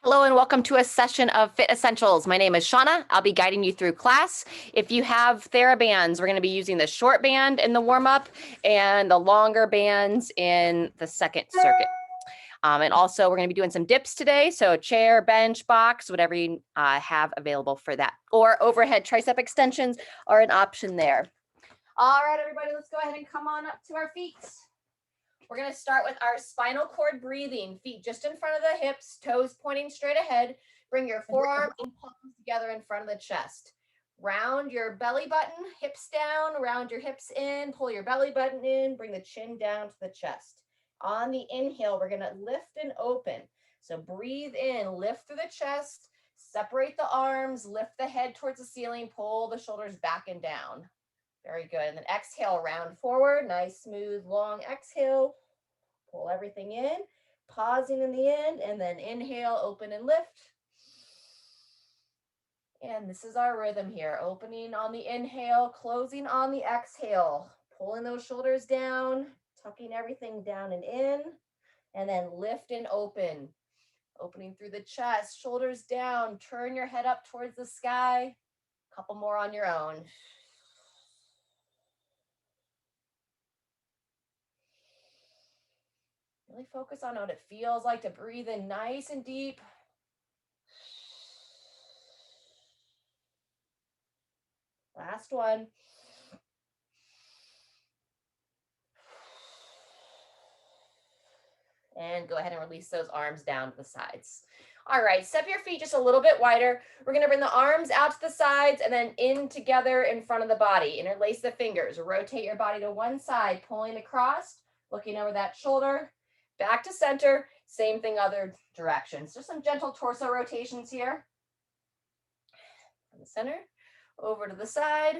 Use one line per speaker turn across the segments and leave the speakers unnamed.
Hello and welcome to a session of Fit Essentials. My name is Shauna. I'll be guiding you through class. If you have TheraBands, we're going to be using the short band in the warm-up and the longer bands in the second circuit. And also we're going to be doing some dips today. So chair, bench, box, whatever you have available for that. Or overhead tricep extensions are an option there. All right, everybody, let's go ahead and come on up to our feet. We're going to start with our spinal cord breathing. Feet just in front of the hips, toes pointing straight ahead. Bring your forearm and palms together in front of the chest. Round your belly button, hips down, round your hips in, pull your belly button in, bring the chin down to the chest. On the inhale, we're going to lift and open. So breathe in, lift through the chest, separate the arms, lift the head towards the ceiling, pull the shoulders back and down. Very good. And then exhale, round forward. Nice, smooth, long exhale. Pull everything in, pausing in the end, and then inhale, open and lift. And this is our rhythm here. Opening on the inhale, closing on the exhale. Pulling those shoulders down, tucking everything down and in, and then lift and open. Opening through the chest, shoulders down, turn your head up towards the sky. A couple more on your own. Really focus on what it feels like to breathe in nice and deep. Last one. And go ahead and release those arms down to the sides. All right, step your feet just a little bit wider. We're gonna bring the arms out to the sides and then in together in front of the body. Interlace the fingers, rotate your body to one side, pulling across, looking over that shoulder, back to center, same thing other directions. Just some gentle torso rotations here. From the center, over to the side.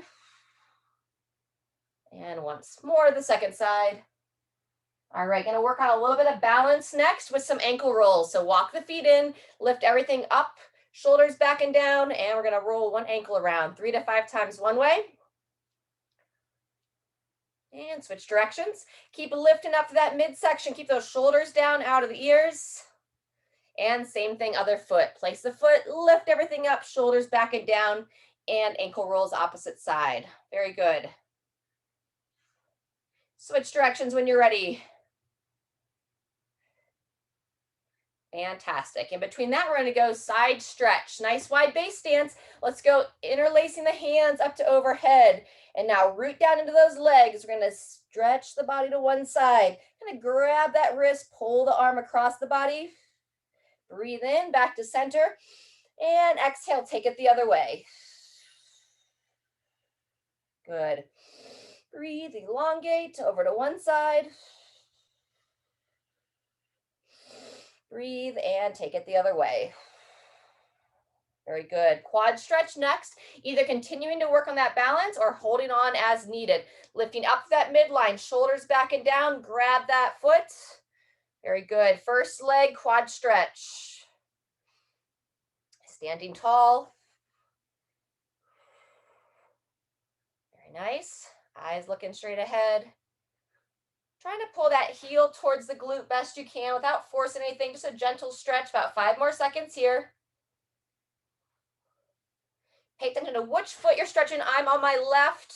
And once more, the second side. All right, gonna work on a little bit of balance next with some ankle rolls. So walk the feet in, lift everything up, shoulders back and down, and we're gonna roll one ankle around 3 to 5 times one way. And switch directions. Keep lifting up to that midsection. Keep those shoulders down out of the ears. And same thing, other foot. Place the foot, lift everything up, shoulders back and down, and ankle rolls opposite side. Very good. Switch directions when you're ready. Fantastic. In between that, we're going to go side stretch. Nice wide base stance. Let's go interlacing the hands up to overhead. And now root down into those legs. We're going to stretch the body to one side. Kind of grab that wrist, pull the arm across the body. Breathe in, back to center. And exhale, take it the other way. Good. Breathe, elongate over to one side. Breathe and take it the other way. Very good. Quad stretch next, either continuing to work on that balance or holding on as needed. Lifting up that midline, shoulders back and down, grab that foot. Very good. First leg, quad stretch. Standing tall. Very nice. Eyes looking straight ahead. Trying to pull that heel towards the glute best you can without forcing anything, just a gentle stretch, about 5 more seconds here. Pay attention to which foot you're stretching. I'm on my left.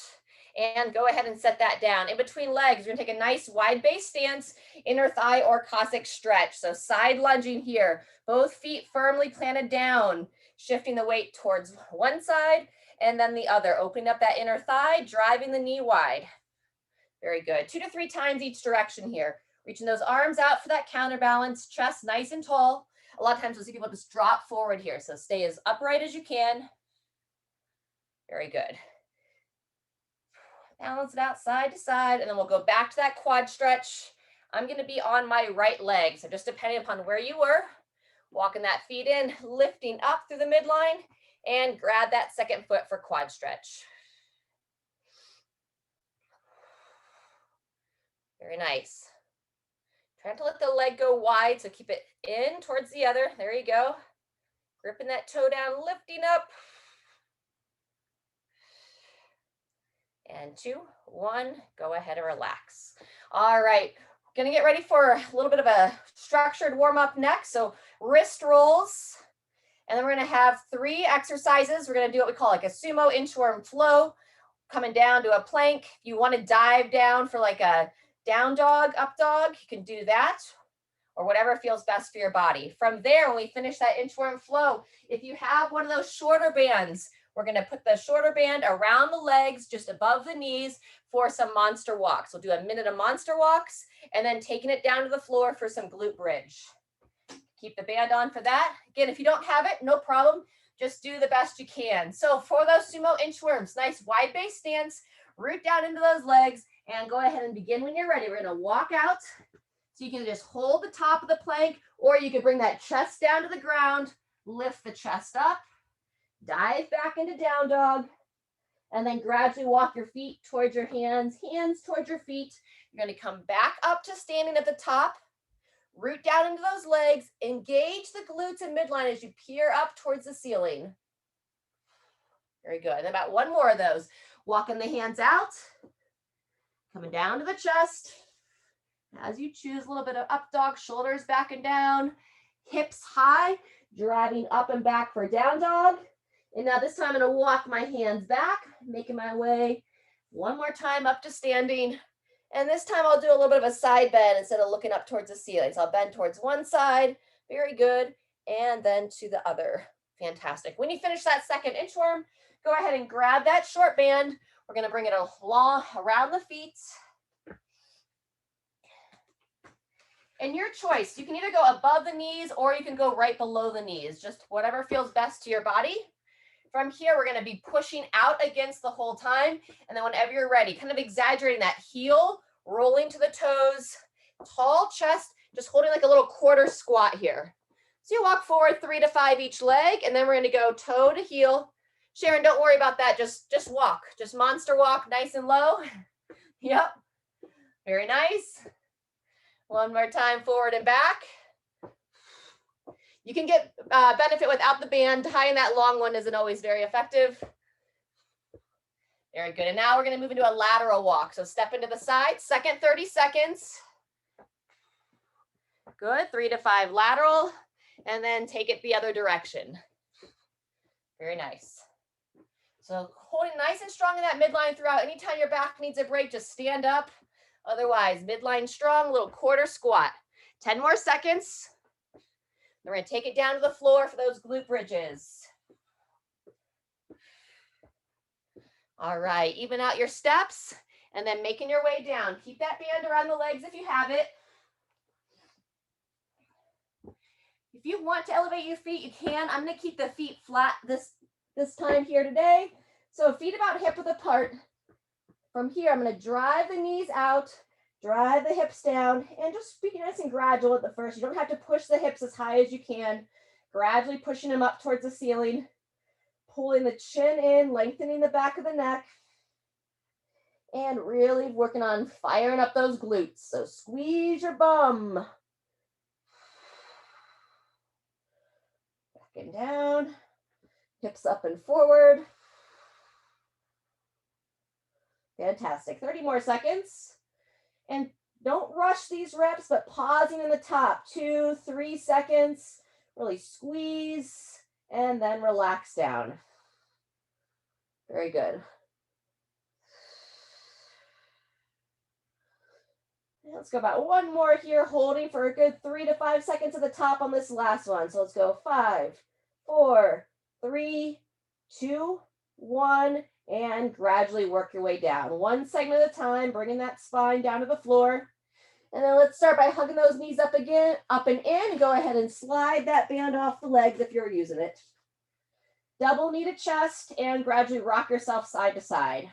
And go ahead and set that down. In between legs, you're gonna take a nice wide base stance, inner thigh or Cossack stretch. So side lunging here, both feet firmly planted down, shifting the weight towards one side and then the other. Opening up that inner thigh, driving the knee wide. Very good. 2 to 3 times each direction here. Reaching those arms out for that counterbalance, chest nice and tall. A lot of times we'll see people just drop forward here. So stay as upright as you can. Very good. Balance it out side to side, and then we'll go back to that quad stretch. I'm going to be on my right leg, so just depending upon where you were, walking that feet in, lifting up through the midline, and grab that second foot for quad stretch. Very nice. Trying to let the leg go wide, so keep it in towards the other. There you go. Gripping that toe down, lifting up. And 2, 1, go ahead and relax. All right, Gonna get ready for a little bit of a structured warm up next. So wrist rolls, and then we're gonna have 3 exercises. We're gonna do what we call like a sumo inchworm flow, coming down to a plank. If you wanna dive down for like a down dog, up dog, you can do that, or whatever feels best for your body. From there, when we finish that inchworm flow, if you have one of those shorter bands, we're gonna put the shorter band around the legs, just above the knees, for some monster walks. We'll do a minute of monster walks, and then taking it down to the floor for some glute bridge. Keep the band on for that. Again, if you don't have it, no problem. Just do the best you can. So for those sumo inchworms, nice wide base stance, root down into those legs, and go ahead and begin when you're ready. We're gonna walk out. So you can just hold the top of the plank, or you can bring that chest down to the ground, lift the chest up, dive back into down dog, and then gradually walk your feet towards your hands towards your feet. You're gonna come back up to standing at the top, root down into those legs, engage the glutes and midline as you peer up towards the ceiling. Very good. And about 1 more of those. Walking the hands out, coming down to the chest. As you choose, a little bit of up dog, shoulders back and down, hips high, driving up and back for down dog. And now this time I'm gonna walk my hands back, making my way 1 more time up to standing. And this time I'll do a little bit of a side bend instead of looking up towards the ceiling. So I'll bend towards one side, very good, and then to the other. Fantastic. When you finish that second inchworm, go ahead and grab that short band. We're gonna bring it along around the feet. And your choice, you can either go above the knees or you can go right below the knees, just whatever feels best to your body. From here, we're gonna be pushing out against the whole time. And then whenever you're ready, kind of exaggerating that heel, rolling to the toes, tall chest, just holding like a little quarter squat here. So you walk forward 3 to 5 each leg, and then we're gonna go toe to heel. Sharon, don't worry about that, just walk, just monster walk, nice and low. Yep, very nice. 1 more time, forward and back. You can get benefit without the band. Tying that long one isn't always very effective. Very good. And now we're going to move into a lateral walk. So step into the side, second 30 seconds. Good. 3 to 5 lateral. And then take it the other direction. Very nice. So holding nice and strong in that midline throughout. Anytime your back needs a break, just stand up. Otherwise, midline strong, little quarter squat. 10 more seconds. We're going to take it down to the floor for those glute bridges. All right, even out your steps and then making your way down. Keep that band around the legs if you have it. If you want to elevate your feet, you can. I'm going to keep the feet flat this time here today. So feet about hip width apart. From here, I'm going to drive the knees out, drive the hips down, and just be nice and gradual at the first. You don't have to push the hips as high as you can. Gradually pushing them up towards the ceiling, pulling the chin in, lengthening the back of the neck, and really working on firing up those glutes. So squeeze your bum. Back and down, hips up and forward. Fantastic. 30 more seconds. And don't rush these reps, but pausing in the top. 2, 3 seconds. Really squeeze and then relax down. Very good. Let's go about 1 more here, holding for a good 3 to 5 seconds at the top on this last one. So let's go 5, 4, 3, 2, 1. And gradually work your way down. 1 segment at a time, bringing that spine down to the floor. And then let's start by hugging those knees up again, up and in, and go ahead and slide that band off the legs if you're using it. Double knee to chest and gradually rock yourself side to side.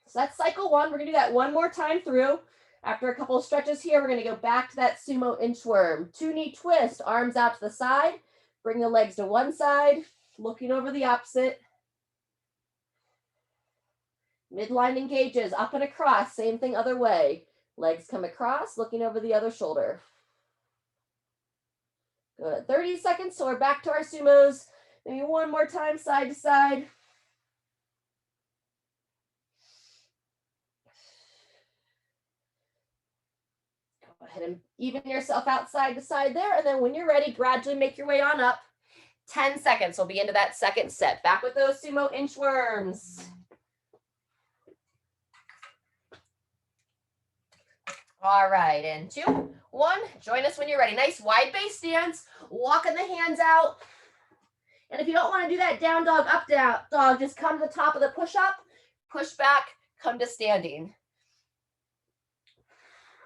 So that's cycle 1. We're gonna do that 1 more time through. After a couple of stretches here, we're gonna go back to that sumo inchworm. 2 knee twist, arms out to the side. Bring the legs to one side. Looking over the opposite. Midline engages, up and across, same thing other way. Legs come across, looking over the other shoulder. Good, 30 seconds, so we're back to our sumos. Maybe 1 more time, side to side. Go ahead and even yourself out side to side there. And then when you're ready, gradually make your way on up. 10 seconds. We'll be into that second set. Back with those Sumo Inchworms. All right, and 2, 1. Join us when you're ready. Nice wide base stance. Walking the hands out. And if you don't want to do that down dog, up down dog, just come to the top of the push-up, push back, come to standing.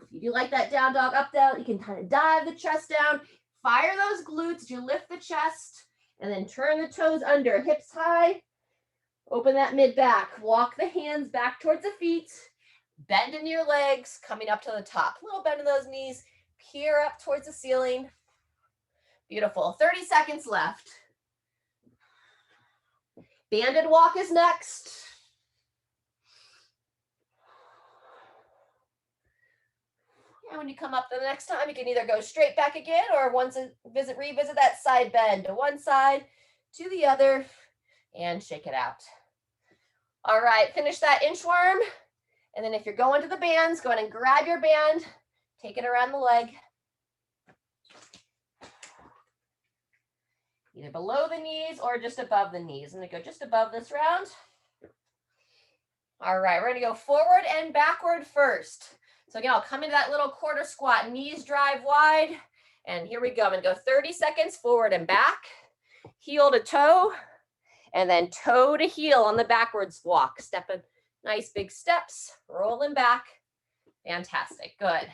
If you do like that down dog, up down, you can kind of dive the chest down, fire those glutes as you lift the chest, and then turn the toes under, hips high, open that mid back, walk the hands back towards the feet, bend in your legs, coming up to the top, little bend in those knees, peer up towards the ceiling. Beautiful, 30 seconds left. Banded walk is next. And when you come up the next time, you can either go straight back again or once revisit that side bend to one side, to the other, and shake it out. All right, finish that inchworm. And then if you're going to the bands, go ahead and grab your band, take it around the leg. Either below the knees or just above the knees. I'm going to go just above this round. All right, we're going to go forward and backward first. So again, I'll come into that little quarter squat, knees drive wide. And here we go. I'm going to go 30 seconds forward and back, heel to toe, and then toe to heel on the backwards walk. Stepping, nice big steps, rolling back. Fantastic, good.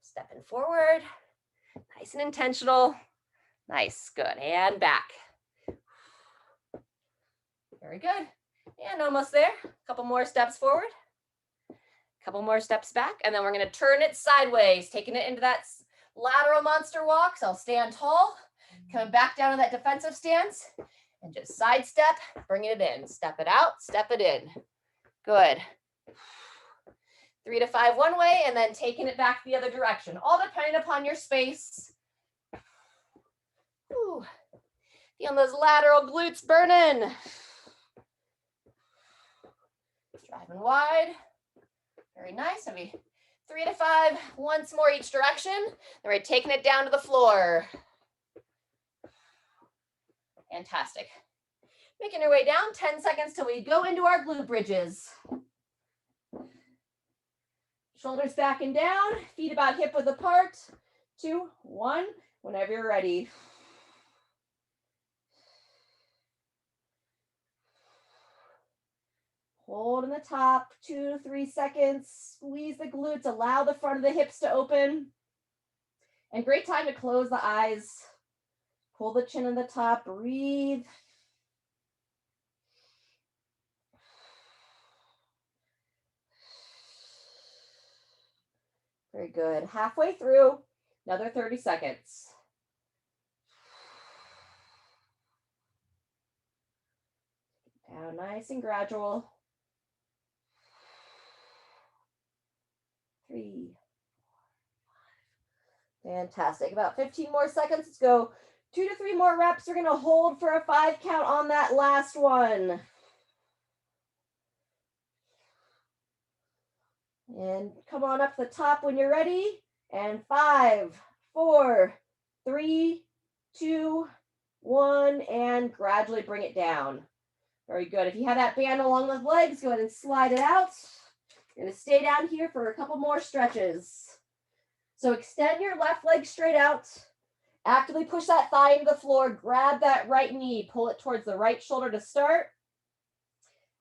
Stepping forward, nice and intentional. Nice, good, and back. Very good, and almost there. A couple more steps forward, a couple more steps back, and then we're gonna turn it sideways, taking it into that lateral monster walk. So I'll stand tall, coming back down to that defensive stance, and just sidestep, bringing it in. Step it out, step it in. Good. 3 to 5 one way, and then taking it back the other direction, all depending upon your space. Ooh, feeling those lateral glutes burning. Driving wide. Very nice. Maybe 3 to 5, once more each direction. Then we're taking it down to the floor. Fantastic. Making your way down, 10 seconds till we go into our glute bridges. Shoulders back and down, feet about hip width apart. 2, 1, whenever you're ready. Hold in the top, 2 to 3 seconds. Squeeze the glutes, allow the front of the hips to open. And great time to close the eyes. Pull the chin in the top, breathe. Very good. Halfway through, another 30 seconds. Down nice and gradual. 3, 4, 5. Fantastic. About 15 more seconds. Let's go 2 to 3 more reps. We're going to hold for a 5 count on that last one. And come on up to the top when you're ready. And 5, 4, 3, 2, 1, and gradually bring it down. Very good. If you have that band along with legs, go ahead and slide it out. You're going to stay down here for a couple more stretches. So extend your left leg straight out. Actively push that thigh into the floor. Grab that right knee. Pull it towards the right shoulder to start.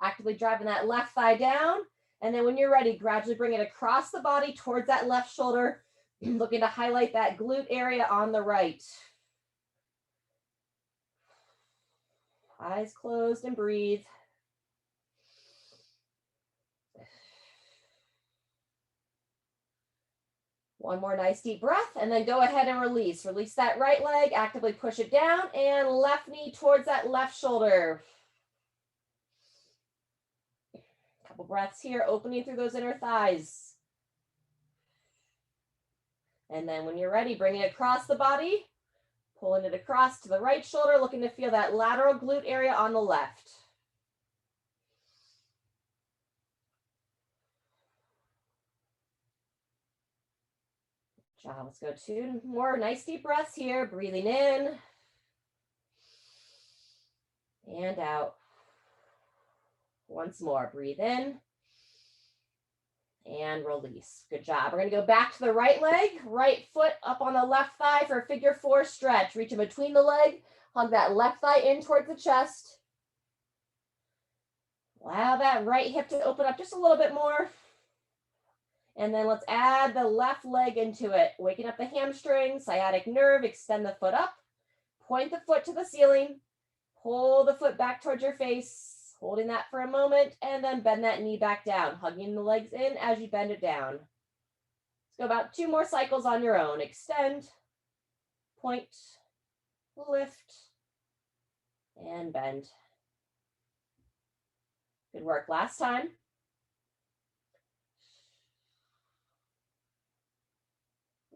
Actively driving that left thigh down. And then when you're ready, gradually bring it across the body towards that left shoulder. Looking to highlight that glute area on the right. Eyes closed and breathe. One more nice deep breath, and then go ahead and release. Release that right leg, actively push it down, and left knee towards that left shoulder. Couple breaths here, opening through those inner thighs. And then when you're ready, bring it across the body, pulling it across to the right shoulder, looking to feel that lateral glute area on the left. job. Let's go 2 more nice deep breaths here. Breathing in and out. Once more, breathe in and release. Good job. We're going to go back to the right leg, right foot up on the left thigh for a figure 4 stretch. Reach in between the leg, hug that left thigh in towards the chest. Allow that right hip to open up just a little bit more. And then let's add the left leg into it. Waking up the hamstring, sciatic nerve, extend the foot up. Point the foot to the ceiling. Pull the foot back towards your face, holding that for a moment, and then bend that knee back down, hugging the legs in as you bend it down. Let's go about 2 more cycles on your own. Extend, point, lift, and bend. Good work. Last time.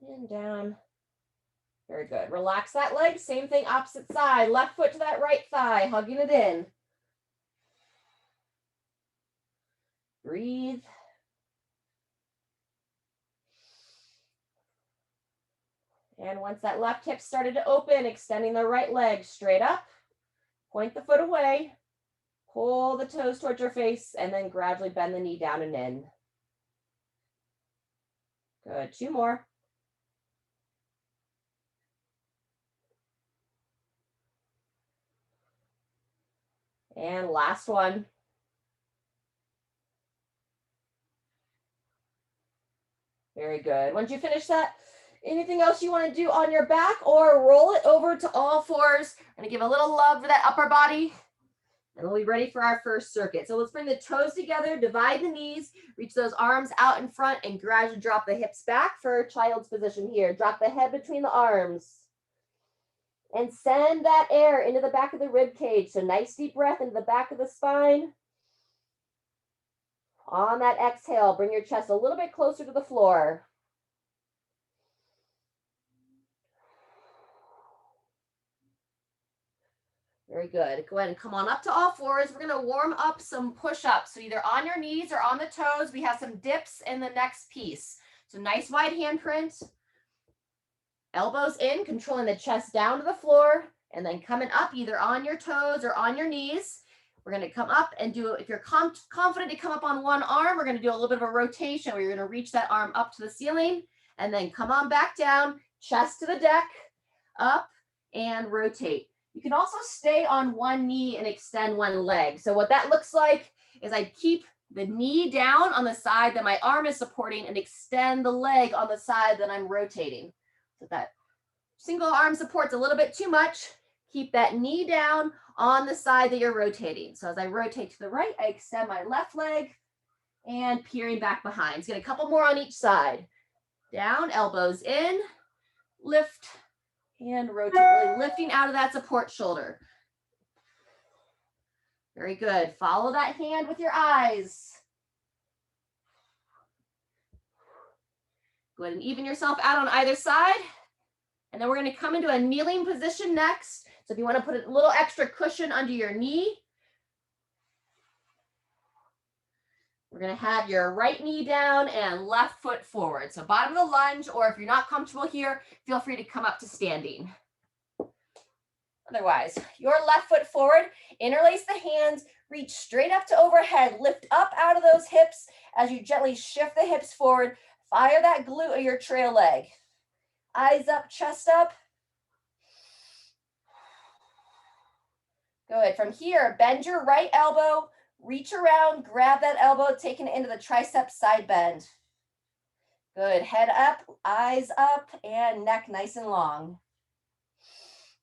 And down. Very good. Relax that leg. Same thing, opposite side. Left foot to that right thigh, hugging it in. Breathe. And once that left hip started to open, extending the right leg straight up. Point the foot away. Pull the toes towards your face, and then gradually bend the knee down and in. Good. 2 more. And last one. Very good. Once you finish that, anything else you want to do on your back, or roll it over to all fours. I'm going to give a little love for that upper body. And we'll be ready for our first circuit. So let's bring the toes together, divide the knees, reach those arms out in front, and gradually drop the hips back for child's position here. Drop the head between the arms. And send that air into the back of the rib cage. So nice deep breath into the back of the spine. On that exhale, bring your chest a little bit closer to the floor. Very good. Go ahead and come on up to all fours. We're going to warm up some push-ups. So either on your knees or on the toes. We have some dips in the next piece. So nice wide handprint. Elbows in, controlling the chest down to the floor, and then coming up either on your toes or on your knees. We're going to come up and do, if you're confident to come up on one arm, we're going to do a little bit of a rotation where you're going to reach that arm up to the ceiling and then come on back down, chest to the deck, up and rotate. You can also stay on one knee and extend one leg. So what that looks like is I keep the knee down on the side that my arm is supporting and extend the leg on the side that I'm rotating. So that single arm support's a little bit too much. Keep that knee down on the side that you're rotating. So as I rotate to the right, I extend my left leg and peering back behind. Let's get a couple more on each side. Down, elbows in, lift, and rotate, really lifting out of that support shoulder. Very good. Follow that hand with your eyes. Go ahead and even yourself out on either side. And then we're going to come into a kneeling position next. So if you want to put a little extra cushion under your knee, we're going to have your right knee down and left foot forward. So bottom of the lunge, or if you're not comfortable here, feel free to come up to standing. Otherwise, your left foot forward, interlace the hands, reach straight up to overhead, lift up out of those hips as you gently shift the hips forward. Fire that glute of your trail leg. Eyes up, chest up. Good. From here, bend your right elbow, reach around, grab that elbow, taking it into the tricep side bend. Good. Head up, eyes up, and neck nice and long.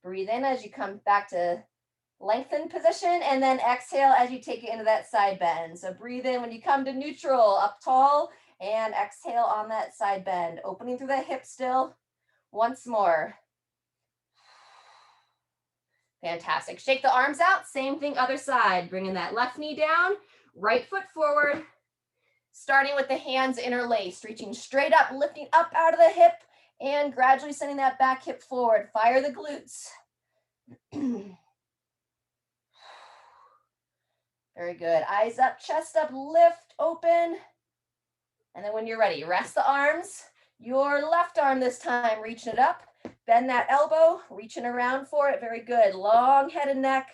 Breathe in as you come back to lengthened position, and then exhale as you take it into that side bend. So breathe in when you come to neutral, up tall, and exhale on that side bend. Opening through the hip still. Once more. Fantastic. Shake the arms out. Same thing, other side. Bringing that left knee down, right foot forward. Starting with the hands interlaced, reaching straight up, lifting up out of the hip, and gradually sending that back hip forward. Fire the glutes. Very good. Eyes up, chest up, lift, open. And then when you're ready, rest the arms. your left arm this time, reaching it up. Bend that elbow, reaching around for it. Very good. Long head and neck.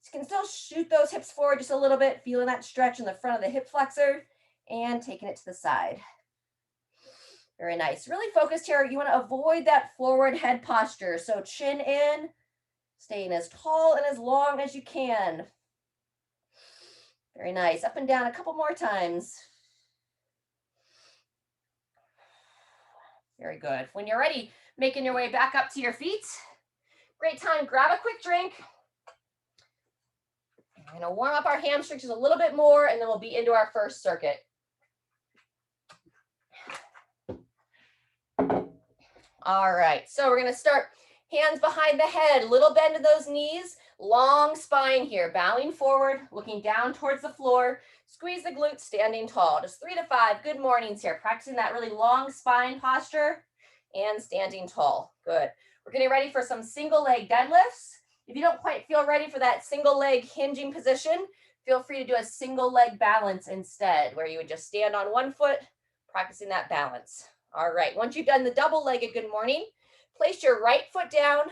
You can still shoot those hips forward just a little bit, feeling that stretch in the front of the hip flexor and taking it to the side. Very nice. Really focused here. You want to avoid that forward head posture. So chin in, staying as tall and as long as you can. Very nice. Up and down a couple more times. Very good. When you're ready, making your way back up to your feet. Great time. Grab a quick drink. We're going to warm up our hamstrings just a little bit more, and then we'll be into our first circuit. All right, so we're going to start hands behind the head, little bend in those knees, long spine here, bowing forward, looking down towards the floor. Squeeze the glutes, standing tall. Just 3 to 5 good mornings here, practicing that really long spine posture and standing tall. Good. We're getting ready for some single leg deadlifts. If you don't quite feel ready for that single leg hinging position, feel free to do a single leg balance instead, where you would just stand on one foot, practicing that balance. All right, once you've done the double-legged good morning, place your right foot down,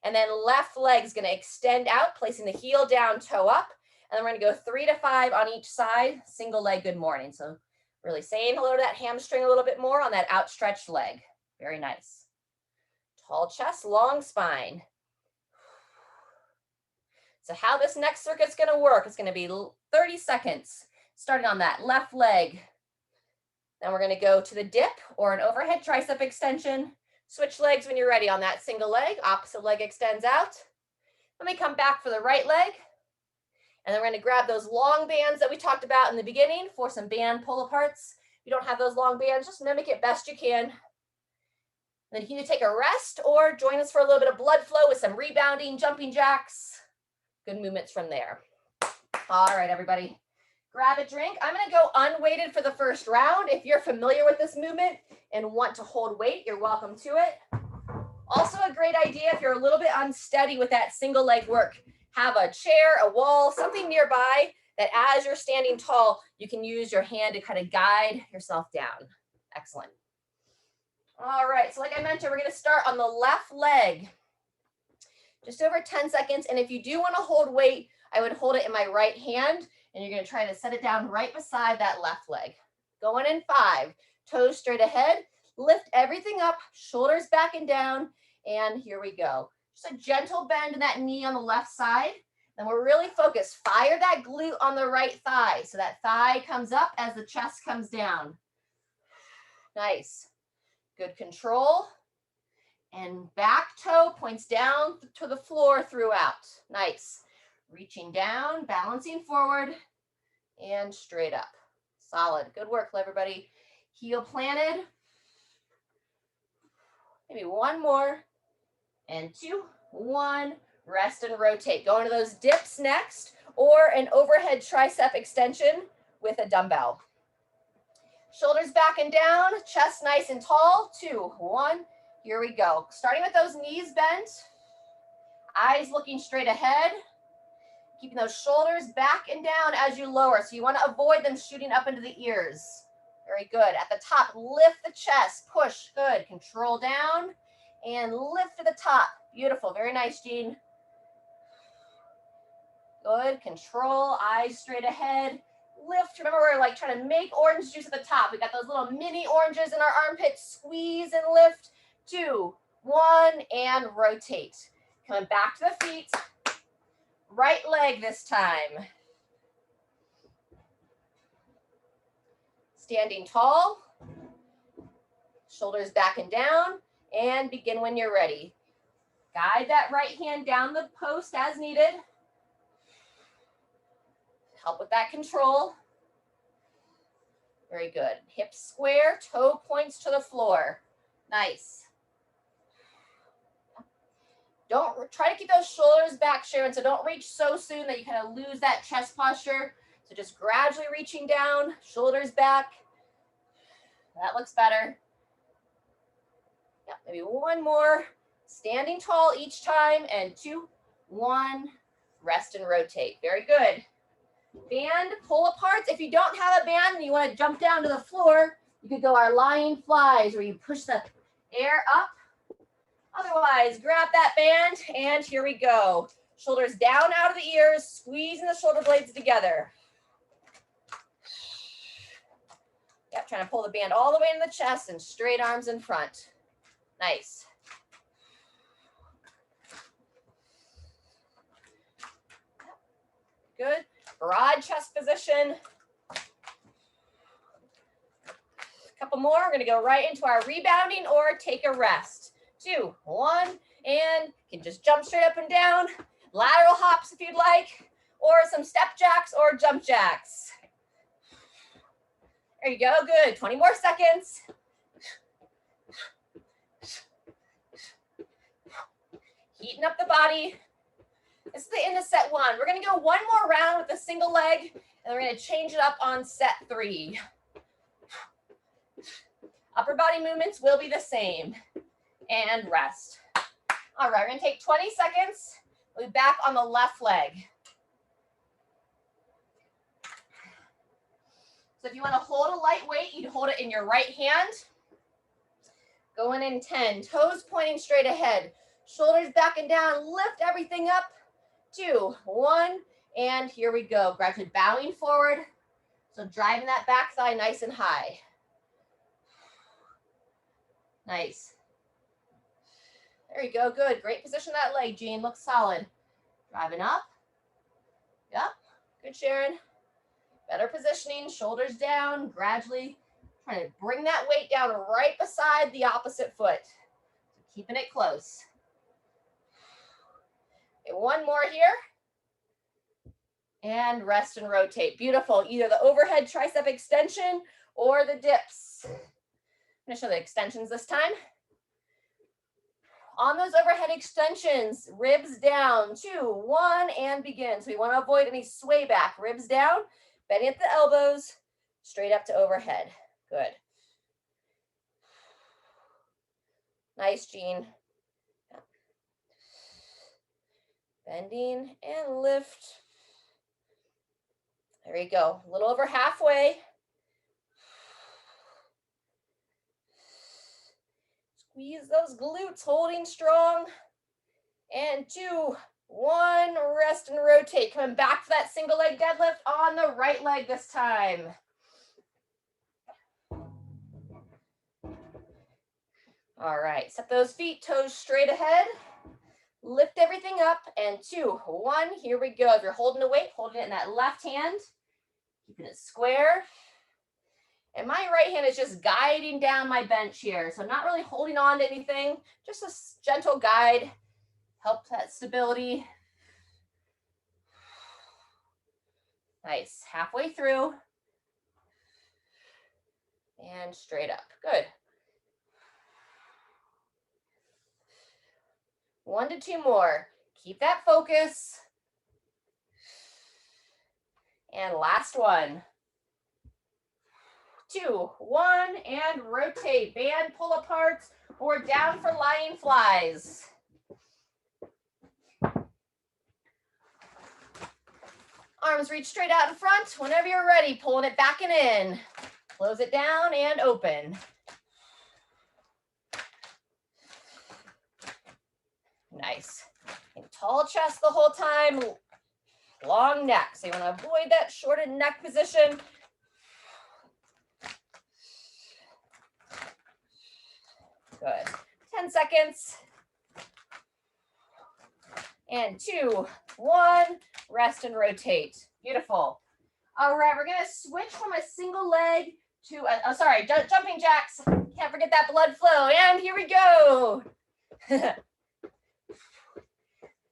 and then left leg is going to extend out, placing the heel down, toe up, and then we're going to go 3 to 5 on each side, single leg good morning. So really saying hello to that hamstring a little bit more on that outstretched leg. Very nice. Tall chest, long spine. So how this next circuit's going to work, it's going to be 30 seconds, starting on that left leg. Then we're going to go to the dip or an overhead tricep extension. Switch legs when you're ready on that single leg. Opposite leg extends out. Then we come back for the right leg. And then we're going to grab those long bands that we talked about in the beginning for some band pull-aparts. If you don't have those long bands, just mimic it best you can. And then you can either take a rest or join us for a little bit of blood flow with some rebounding, jumping jacks. Good movements from there. All right, everybody. Grab a drink. I'm going to go unweighted for the first round. If you're familiar with this movement and want to hold weight, you're welcome to it. Also a great idea if you're a little bit unsteady with that single leg work, have a chair, a wall, something nearby that as you're standing tall, you can use your hand to kind of guide yourself down. Excellent. All right, so like I mentioned, we're going to start on the left leg. Just over 10 seconds. And if you do want to hold weight, I would hold it in my right hand. And you're going to try to set it down right beside that left leg. Going in 5, toes straight ahead, lift everything up, shoulders back and down, and here we go. Just a gentle bend in that knee on the left side. Then we're really focused. Fire that glute on the right thigh, so that thigh comes up as the chest comes down. Nice. Good control. And back toe points down to the floor throughout. Nice. Reaching down, balancing forward, and straight up. Solid. Good work, everybody. Heel planted. Maybe one more. And 2, 1. Rest and rotate. Going to those dips next, or an overhead tricep extension with a dumbbell. Shoulders back and down, chest nice and tall. 2, 1. Here we go. Starting with those knees bent. Eyes looking straight ahead. Keeping those shoulders back and down as you lower. So you want to avoid them shooting up into the ears. Very good. At the top, lift the chest. Push. Good. Control down and lift to the top. Beautiful. Very nice, Jean. Good. Control. Eyes straight ahead. Lift. Remember, we're like trying to make orange juice at the top. We got those little mini oranges in our armpits. Squeeze and lift. 2, 1, and rotate. Coming back to the feet. Right leg this time. Standing tall. Shoulders back and down. And begin when you're ready. Guide that right hand down the post as needed. Help with that control. Very good. Hips square, toe points to the floor. Nice. Don't try to keep those shoulders back, Sharon, so don't reach so soon that you kind of lose that chest posture. So just gradually reaching down, shoulders back. That looks better. Yep, maybe one more. Standing tall each time, and 2, 1, rest and rotate. Very good. Band pull aparts. If you don't have a band and you want to jump down to the floor, You could go our lion flies where you push the air up. Otherwise, grab that band and here we go. Shoulders down out of the ears, squeezing the shoulder blades together. Yep, trying to pull the band all the way into the chest and straight arms in front. Nice. Good. Broad chest position. A couple more. We're going to go right into our rebounding or take a rest. 2, 1, and you can just jump straight up and down. Lateral hops if you'd like, or some step jacks or jump jacks. There you go. Good. 20 more seconds. Heating up the body. This is the end of set 1. We're going to go one more round with a single leg, and we're going to change it up on set 3. Upper body movements will be the same. And rest. All right, we're going to take 20 seconds. We'll be back on the left leg. So if you want to hold a light weight, you'd hold it in your right hand. Going in 10. Toes pointing straight ahead. Shoulders back and down. Lift everything up. 2, 1, and here we go. Gradually bowing forward. So driving that back thigh nice and high. Nice. There you go. Good. Great position of that leg, Jean. Looks solid. Driving up. Yep. Good, Sharon. Better positioning. Shoulders down. Gradually trying to bring that weight down right beside the opposite foot. So keeping it close. Okay, one more here. And rest and rotate. Beautiful. Either the overhead tricep extension or the dips. I'm going to show the extensions this time. On those overhead extensions, ribs down, 2, 1, and begin. So we want to avoid any sway back. Ribs down, bending at the elbows, straight up to overhead. Good. Nice, Jean. Bending and lift. There you go. A little over halfway. Squeeze those glutes, holding strong. And 2, 1, rest and rotate. Coming back to that single leg deadlift on the right leg this time. All right, set those feet, toes straight ahead. Lift everything up, and 2, 1, here we go. If you're holding a weight, holding it in that left hand, keeping it square. And my right hand is just guiding down my bench here. So not really holding on to anything, just a gentle guide. Help that stability. Nice, halfway through. And straight up, good. 1 to 2 more. Keep that focus. And last one. 2, 1, and rotate. Band pull aparts or down for lying flies. Arms reach straight out in front. Whenever you're ready, pulling it back and in. Close it down and open. Nice. And tall chest the whole time. Long neck. So you want to avoid that shorted neck position. Good. 10 seconds. And 2, 1, rest and rotate. Beautiful. All right, we're going to switch from a single leg to, jumping jacks. Can't forget that blood flow. And here we go.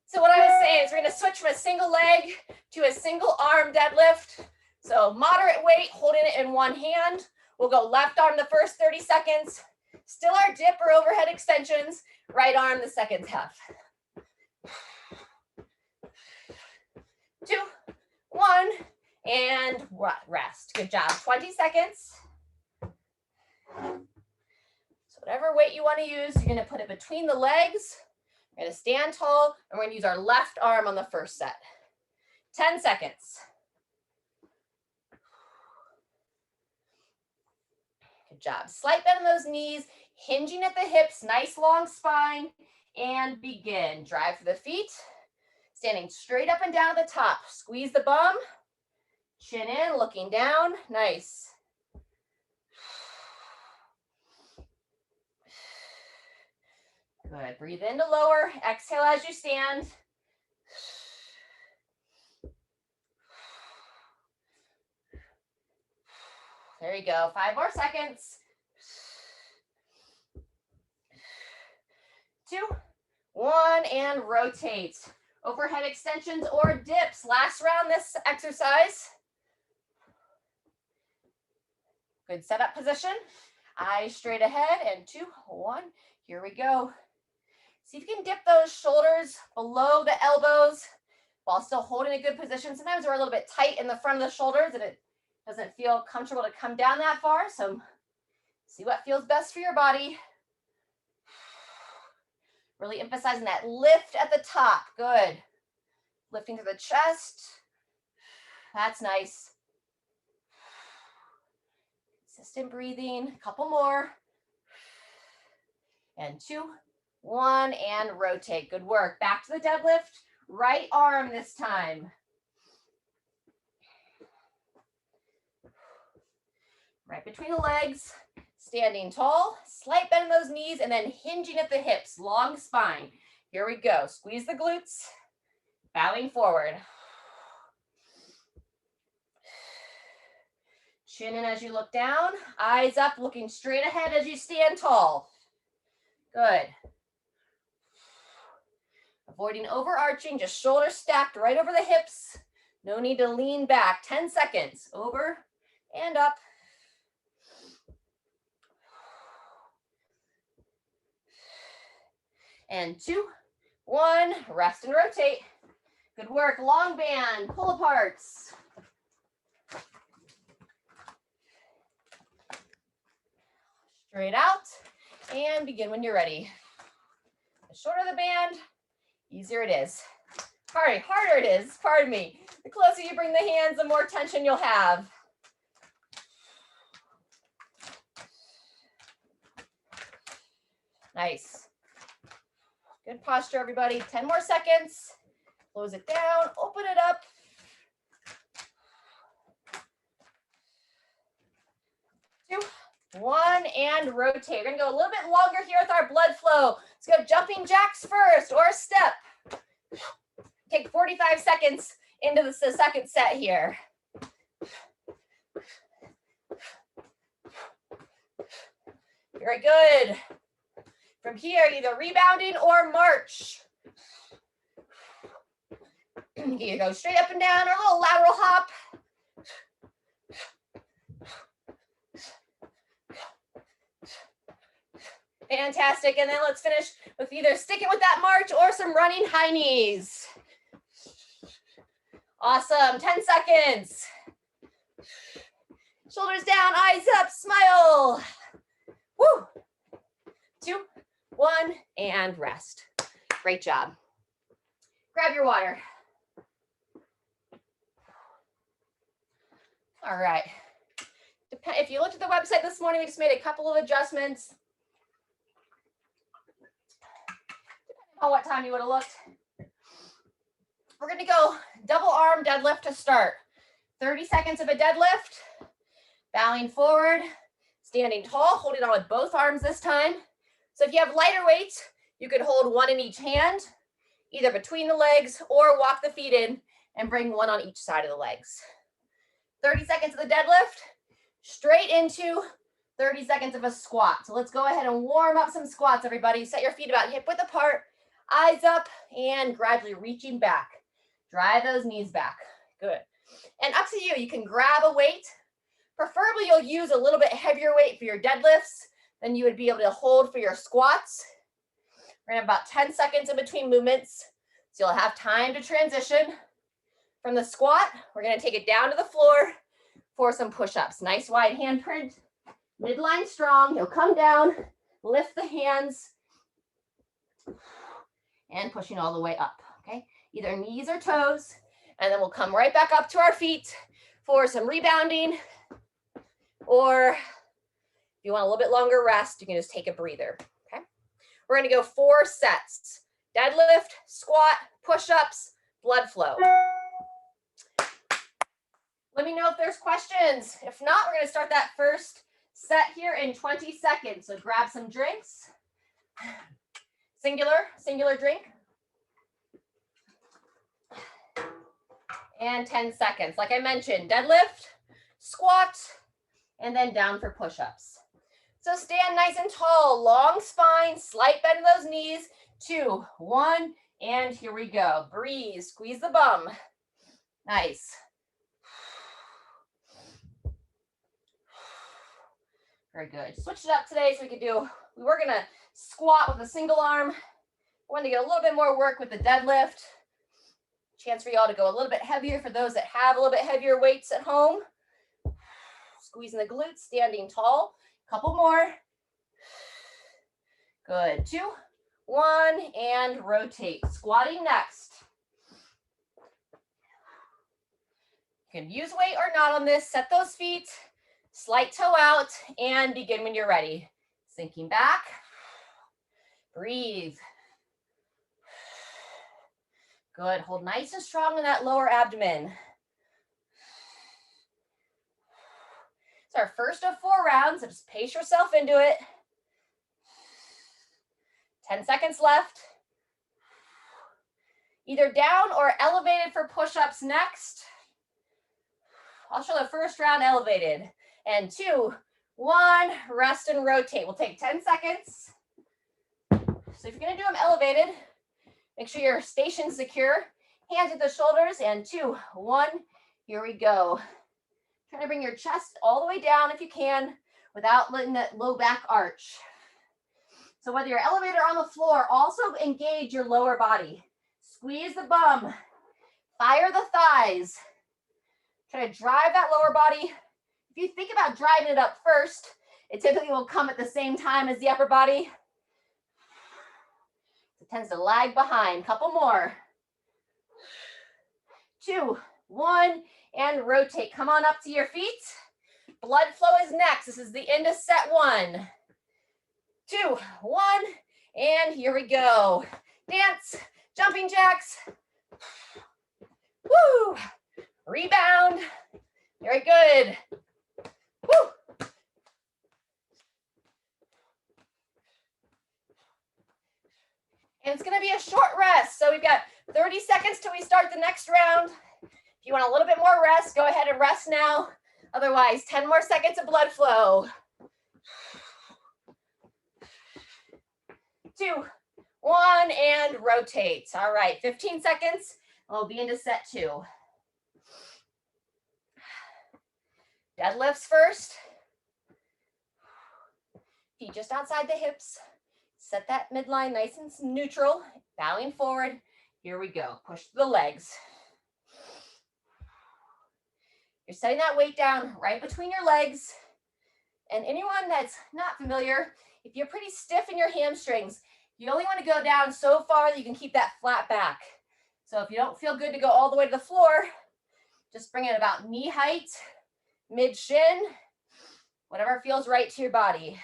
So what I was saying is we're going to switch from a single leg to a single arm deadlift. So moderate weight, holding it in one hand. We'll go left arm the first 30 seconds. Still our dip or overhead extensions. Right arm the second half. 2, 1, and rest. Good job. 20 seconds. So whatever weight you want to use, you're going to put it between the legs. We're going to stand tall, and we're going to use our left arm on the first set. 10 seconds. Good job. Slight bend in those knees, hinging at the hips, nice long spine, and begin. Drive for the feet, standing straight up and down at the top. Squeeze the bum, chin in, looking down, nice. Good, breathe in to lower, exhale as you stand. There you go, 5 more seconds. 2, 1, and rotate. Overhead extensions or dips. Last round this exercise. Good setup position. Eyes straight ahead, and 2, 1, here we go. See if you can dip those shoulders below the elbows while still holding a good position. Sometimes we're a little bit tight in the front of the shoulders and it doesn't feel comfortable to come down that far. So see what feels best for your body. Really emphasizing that lift at the top. Good. Lifting through the chest. That's nice. Consistent breathing. A couple more. And 2, 1, and rotate. Good work. Back to the deadlift. Right arm this time. Right between the legs. Standing tall. Slight bend in those knees and then hinging at the hips. Long spine. Here we go. Squeeze the glutes. Bowing forward. Chin in as you look down. Eyes up, looking straight ahead as you stand tall. Good. Avoiding overarching, just shoulders stacked right over the hips. No need to lean back. 10 seconds. Over and up. And 2, 1, rest and rotate. Good work. Long band, pull aparts. Straight out and begin when you're ready. The shorter the band, easier it is. Harder it is, pardon me. The closer you bring the hands, the more tension you'll have. Nice. Good posture, everybody. 10 more seconds. Close it down, open it up. 2, 1, and rotate. We're gonna go a little bit longer here with our blood flow. Let's go jumping jacks first, or a step. Take 45 seconds into the second set here. Very good. From here, either rebounding or march. You go straight up and down, or a little lateral hop. Fantastic, and then let's finish with either sticking with that march or some running high knees. Awesome, 10 seconds. Shoulders down, eyes up, smile. Woo. 2, 1, and rest. Great job. Grab your water. All right. If you looked at the website this morning, we just made a couple of adjustments. Depending on what time you would have looked. We're going to go double arm deadlift to start. 30 seconds of a deadlift. Bowing forward, standing tall, holding on with both arms this time. So if you have lighter weights, you could hold one in each hand, either between the legs, or walk the feet in and bring one on each side of the legs. 30 seconds of the deadlift, straight into 30 seconds of a squat. So let's go ahead and warm up some squats, everybody. Set your feet about hip width apart, eyes up, and gradually reaching back. Drive those knees back. Good. And up to you, you can grab a weight. Preferably, you'll use a little bit heavier weight for your deadlifts than you would be able to hold for your squats. We're gonna have about 10 seconds in between movements, so you'll have time to transition. From the squat, we're gonna take it down to the floor for some push-ups. Nice wide handprint, midline strong. You'll come down, lift the hands, and pushing all the way up, okay? Either knees or toes, and then we'll come right back up to our feet for some rebounding or If you want a little bit longer rest, you can just take a breather, okay? We're gonna go 4 sets. Deadlift, squat, push-ups, blood flow. Let me know if there's questions. If not, we're gonna start that first set here in 20 seconds. So grab some drinks. Singular drink. And 10 seconds. Like I mentioned, deadlift, squat, and then down for push-ups. So stand nice and tall, long spine, slight bend in those knees. 2, 1, and here we go. Breathe, squeeze the bum. Nice. Very good. Switch it up today so we were gonna squat with a single arm. I wanted to get a little bit more work with the deadlift. Chance for y'all to go a little bit heavier for those that have a little bit heavier weights at home. Squeezing the glutes, standing tall. Couple more. Good. 2, 1, and rotate. Squatting next. You can use weight or not on this. Set those feet. Slight toe out and begin when you're ready. Sinking back. Breathe. Good. Hold nice and strong in that lower abdomen. It's our first of 4 rounds, so just pace yourself into it. 10 seconds left. Either down or elevated for push-ups next. I'll show the first round elevated. And 2, 1, rest and rotate. We'll take 10 seconds. So if you're gonna do them elevated, make sure you're station secure. Hands at the shoulders, and 2, 1, here we go. Try to bring your chest all the way down if you can without letting that low back arch. So whether you're elevated or on the floor, also engage your lower body. Squeeze the bum, fire the thighs. Try to drive that lower body. If you think about driving it up first, it typically will come at the same time as the upper body. It tends to lag behind. Couple more. 2, 1, and rotate. Come on up to your feet. Blood flow is next. This is the end of set 1. 2, 1, and here we go. Dance, jumping jacks. Woo! Rebound. Very good. Woo! And it's going to be a short rest. So we've got 30 seconds till we start the next round. If you want a little bit more rest, go ahead and rest now. Otherwise, 10 more seconds of blood flow. 2, 1, and rotate. All right, 15 seconds. We'll be into set 2. Deadlifts first. Feet just outside the hips. Set that midline nice and neutral. Bowing forward. Here we go. Push the legs. You're setting that weight down right between your legs. And anyone that's not familiar, if you're pretty stiff in your hamstrings, you only want to go down so far that you can keep that flat back. So if you don't feel good to go all the way to the floor, just bring it about knee height, mid shin, whatever feels right to your body.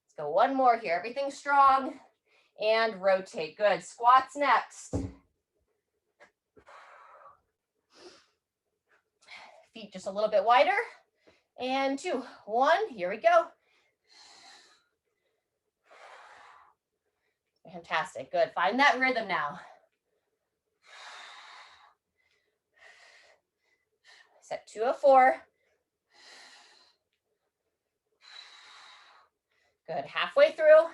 Let's go one more here. Everything's strong and rotate. Good. Squats next. Feet just a little bit wider. And 2, 1, here we go. Fantastic. Good. Find that rhythm now. Set 2 of 4. Good. Halfway through.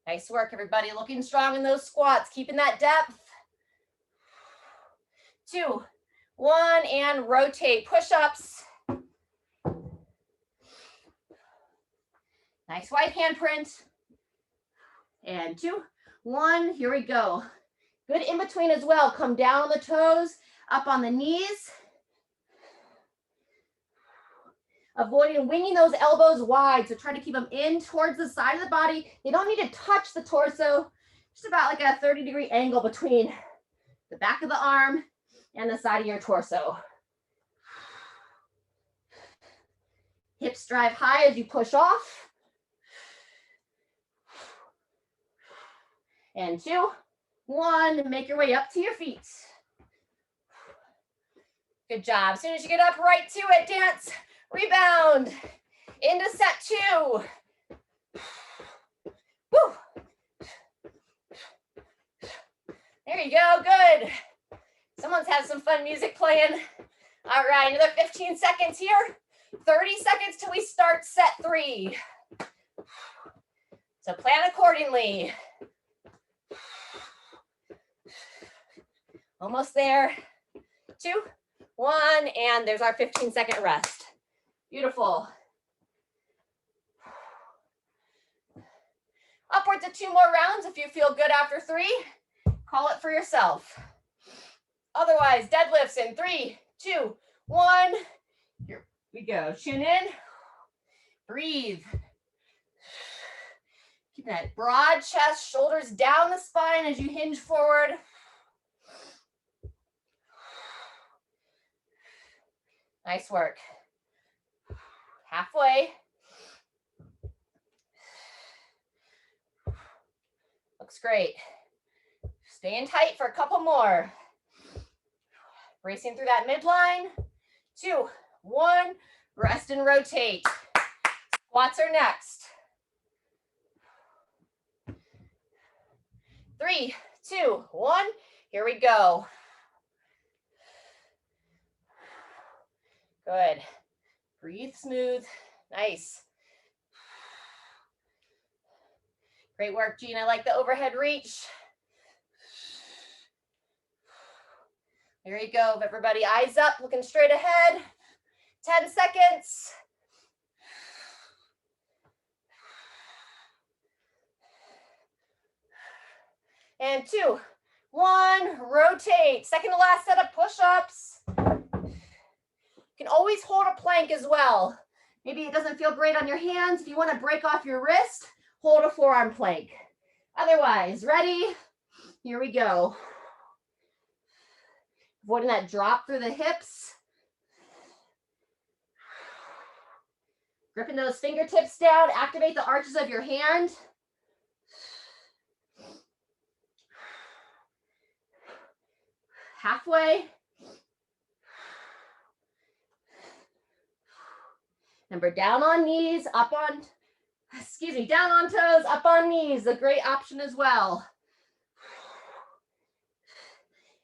Nice work, everybody. Looking strong in those squats. Keeping that depth. 2, 1, and rotate. Push-ups. Nice wide handprint. And 2, 1, here we go. Good in between as well. Come down on the toes, up on the knees. Avoiding winging those elbows wide. So try to keep them in towards the side of the body. They don't need to touch the torso. Just about like a 30-degree angle between the back of the arm and the side of your torso. Hips drive high as you push off. And 2, 1, make your way up to your feet. Good job. As soon as you get up, right to it, dance, rebound, into set 2. Woo. There you go, good. Someone's had some fun music playing. All right, another 15 seconds here. 30 seconds till we start set 3. So plan accordingly. Almost there. 2, 1, and there's our 15-second rest. Beautiful. Upwards of 2 more rounds if you feel good after 3. Call it for yourself. Otherwise, deadlifts in 3, 2, 1. Here we go. Chin in. Breathe. Keep that broad chest, shoulders down the spine as you hinge forward. Nice work. Halfway. Looks great. Staying tight for a couple more. Racing through that midline. 2, 1. Rest and rotate. Squats are next. 3, 2, 1. Here we go. Good. Breathe smooth. Nice. Great work, Jean. I like the overhead reach. There you go, everybody. Eyes up, looking straight ahead. 10 seconds. And 2, 1, rotate. Second to last set of push-ups. You can always hold a plank as well. Maybe it doesn't feel great on your hands. If you want to break off your wrist, hold a forearm plank. Otherwise, ready? Here we go. Avoiding that drop through the hips. Gripping those fingertips down. Activate the arches of your hand. Halfway. Remember, down on knees, up on, down on toes, up on knees, a great option as well.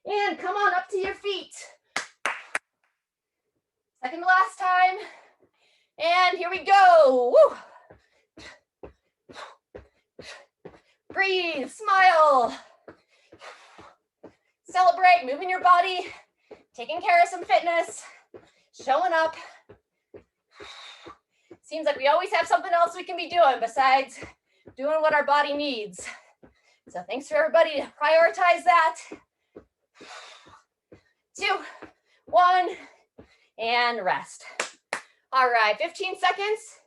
And come on up to your feet. Second to last time. And here we go. Woo. Breathe, smile. Celebrate, moving your body, taking care of some fitness, showing up. Seems like we always have something else we can be doing besides doing what our body needs. So thanks for everybody to prioritize that. 2, 1, and rest. All right, 15 seconds.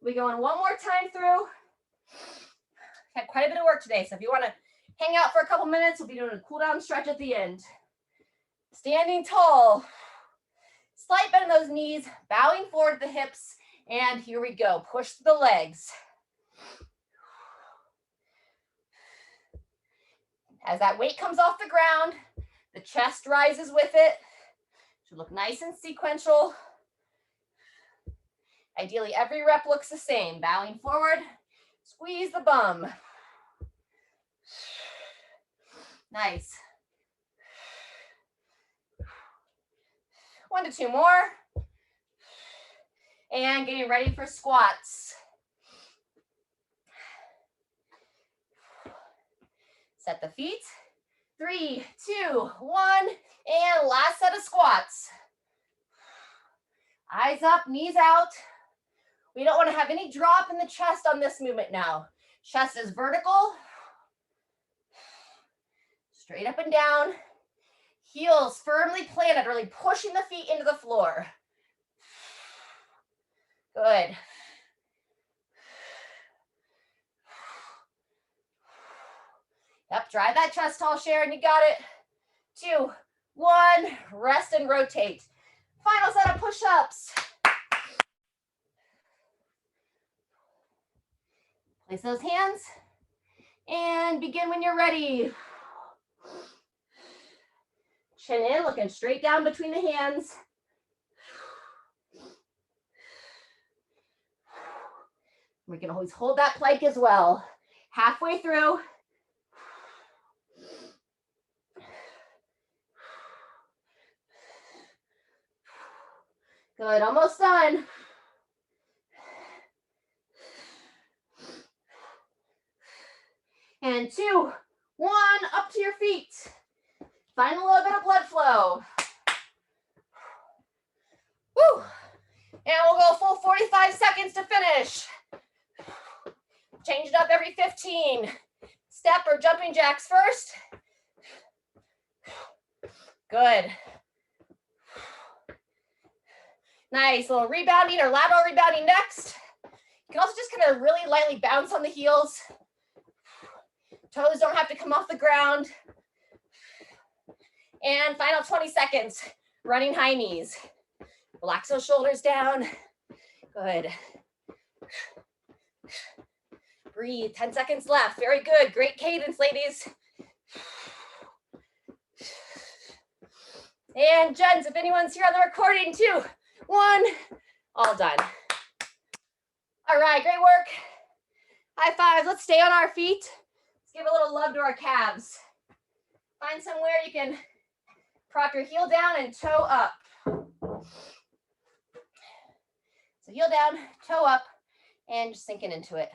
We going one more time through. Had quite a bit of work today, so if you want to hang out for a couple minutes, we'll be doing a cool down stretch at the end. Standing tall. Slight bend in those knees, bowing forward the hips, and here we go. Push the legs. As that weight comes off the ground, the chest rises with it. Should look nice and sequential. Ideally, every rep looks the same. Bowing forward, squeeze the bum. Nice. 1 to 2 more. And getting ready for squats. Set the feet. 3, 2, 1, and last set of squats. Eyes up, knees out. We don't want to have any drop in the chest on this movement now. Chest is vertical. Straight up and down. Heels firmly planted, really pushing the feet into the floor. Good. Yep, drive that chest tall, Sharon, you got it. 2, 1. Rest and rotate. Final set of push-ups. Place those hands and begin when you're ready. Chin in, looking straight down between the hands. We can always hold that plank as well. Halfway through. Good, almost done. And 2, 1, up to your feet. Find a little bit of blood flow. Woo! And we'll go full 45 seconds to finish. Change it up every 15. Step or jumping jacks first. Good. Nice, little rebounding or lateral rebounding next. You can also just kind of really lightly bounce on the heels. Toes don't have to come off the ground. And final 20 seconds, running high knees. Relax those shoulders down. Good. Breathe, 10 seconds left. Very good, great cadence, ladies. And gents, if anyone's here on the recording, 2, 1, all done. All right, great work. High fives, let's stay on our feet. Let's give a little love to our calves. Find somewhere you can prop your heel down and toe up. So heel down, toe up, and just sinking into it.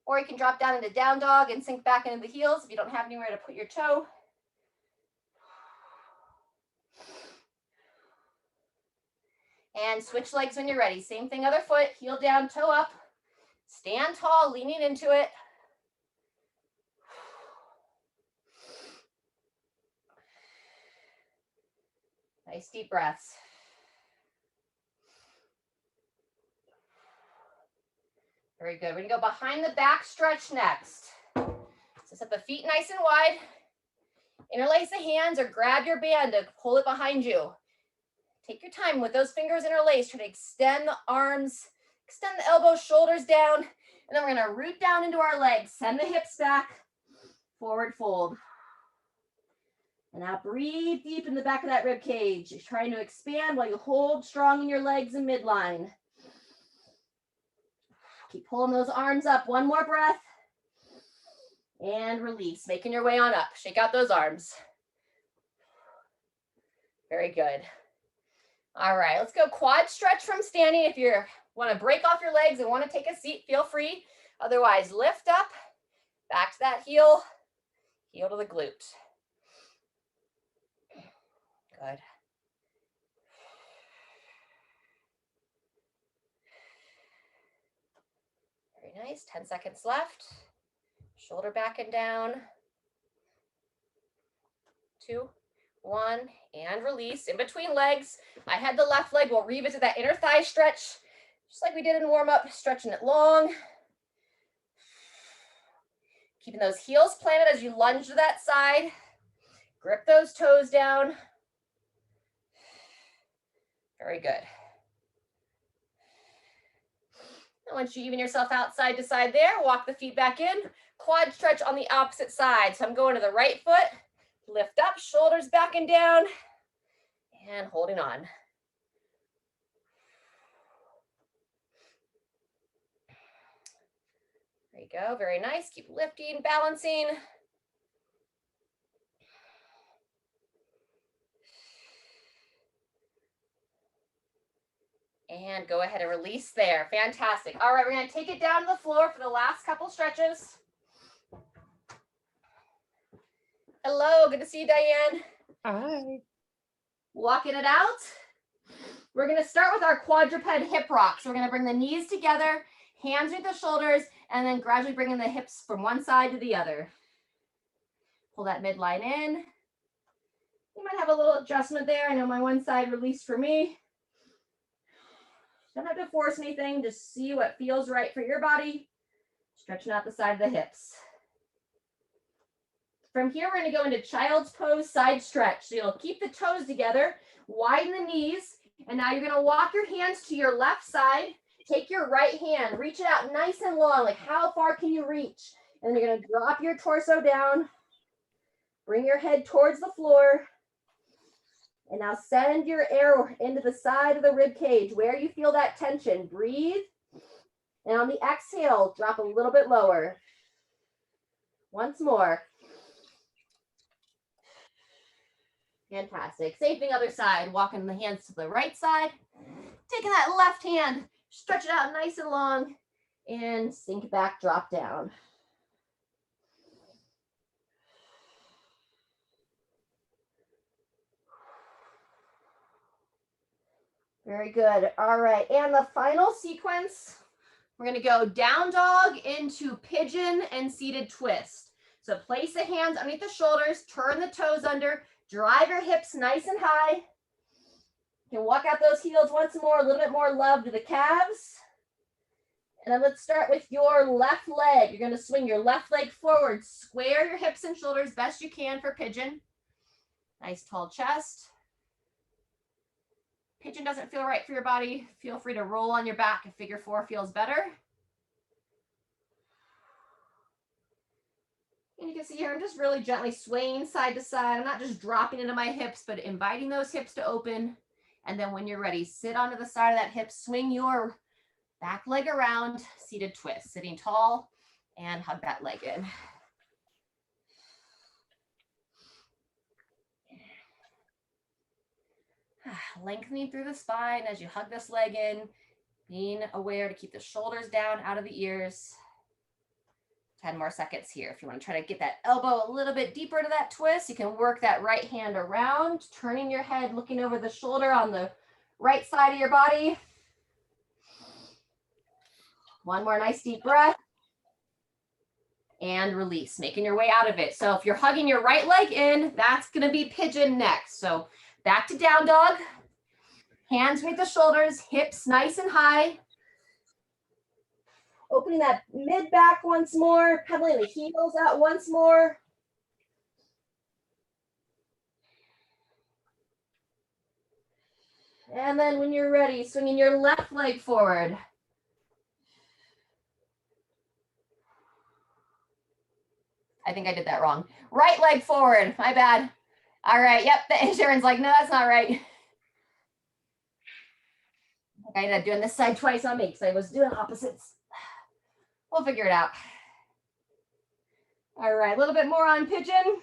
Or you can drop down into down dog and sink back into the heels if you don't have anywhere to put your toe. And switch legs when you're ready. Same thing, other foot, heel down, toe up. Stand tall, leaning into it. Nice deep breaths. Very good. We're gonna go behind the back stretch next. So set the feet nice and wide. Interlace the hands or grab your band to pull it behind you. Take your time with those fingers interlaced. Try to extend the arms, extend the elbows, shoulders down. And then we're gonna root down into our legs. Send the hips back, forward fold. And now breathe deep in the back of that rib cage. You're trying to expand while you hold strong in your legs in midline. Keep pulling those arms up. One more breath. And release, making your way on up. Shake out those arms. Very good. All right, let's go quad stretch from standing. If you want to break off your legs and want to take a seat, feel free. Otherwise, lift up, back to that heel, heel to the glute. Good. Very nice, 10 seconds left. Shoulder back and down. 2, 1, and release. In between legs, I had the left leg. We'll revisit that inner thigh stretch, just like we did in warm-up, stretching it long. Keeping those heels planted as you lunge to that side. Grip those toes down. Very good. And once you even yourself out side to side there, walk the feet back in. Quad stretch on the opposite side. So I'm going to the right foot, lift up, shoulders back and down, and holding on. There you go, very nice. Keep lifting, balancing. And go ahead and release there. Fantastic. All right, we're going to take it down to the floor for the last couple stretches. Hello, good to see you, Diane.
Hi.
Walking it out. We're going to start with our quadruped hip rock. So we're going to bring the knees together, hands with the shoulders, and then gradually bringing the hips from one side to the other. Pull that midline in. You might have a little adjustment there. I know my one side released for me. Don't have to force anything, just see what feels right for your body. Stretching out the side of the hips. From here, we're going to go into child's pose side stretch. So you'll keep the toes together, widen the knees, and now you're going to walk your hands to your left side. Take your right hand, reach it out nice and long, like how far can you reach? And then you're going to drop your torso down, bring your head towards the floor, and now send your air into the side of the rib cage where you feel that tension. Breathe, and on the exhale, drop a little bit lower. Once more. Fantastic. Same thing other side. Walking the hands to the right side. Taking that left hand, stretch it out nice and long, and sink back, drop down. Very good. All right, and the final sequence, we're going to go down dog into pigeon and seated twist. So place the hands underneath the shoulders, turn the toes under, drive your hips nice and high. You can walk out those heels once more, a little bit more love to the calves. And then let's start with your left leg. You're going to swing your left leg forward, square your hips and shoulders best you can for pigeon. Nice tall chest. Pigeon doesn't feel right for your body, feel free to roll on your back if figure four feels better. And you can see here, I'm just really gently swaying side to side. I'm not just dropping into my hips, but inviting those hips to open. And then when you're ready, sit onto the side of that hip, swing your back leg around, seated twist, sitting tall, and hug that leg in. Lengthening through the spine as you hug this leg in, being aware to keep the shoulders down out of the ears. 10 more seconds here. If you want to try to get that elbow a little bit deeper into that twist, you can work that right hand around, turning your head, looking over the shoulder on the right side of your body. One more nice deep breath. And release, making your way out of it. So if you're hugging your right leg in, that's going to be pigeon next. So back to down dog. Hands beneath the shoulders, hips nice and high. Opening that mid back once more, pedaling the heels out once more. And then when you're ready, swinging your left leg forward. I think I did that wrong. Right leg forward, my bad. All right, yep, the insurance like, no, that's not right. I ended up doing this side twice on me because I was doing opposites. We'll figure it out. All right, a little bit more on pigeon.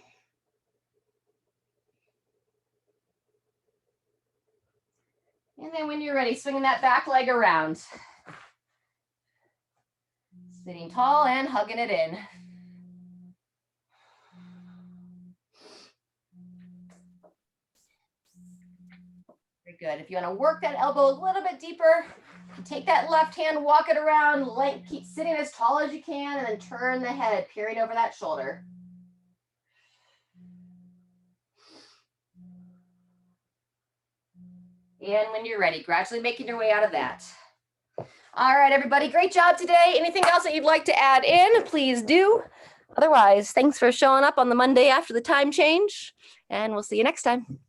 And then when you're ready, swinging that back leg around. Sitting tall and hugging it in. Very good. If you want to work that elbow a little bit deeper, take that left hand, walk it around, keep sitting as tall as you can, and then turn the head, peering over that shoulder. And when you're ready, gradually making your way out of that. All right, everybody, great job today. Anything else that you'd like to add in, please do. Otherwise, thanks for showing up on the Monday after the time change, and we'll see you next time.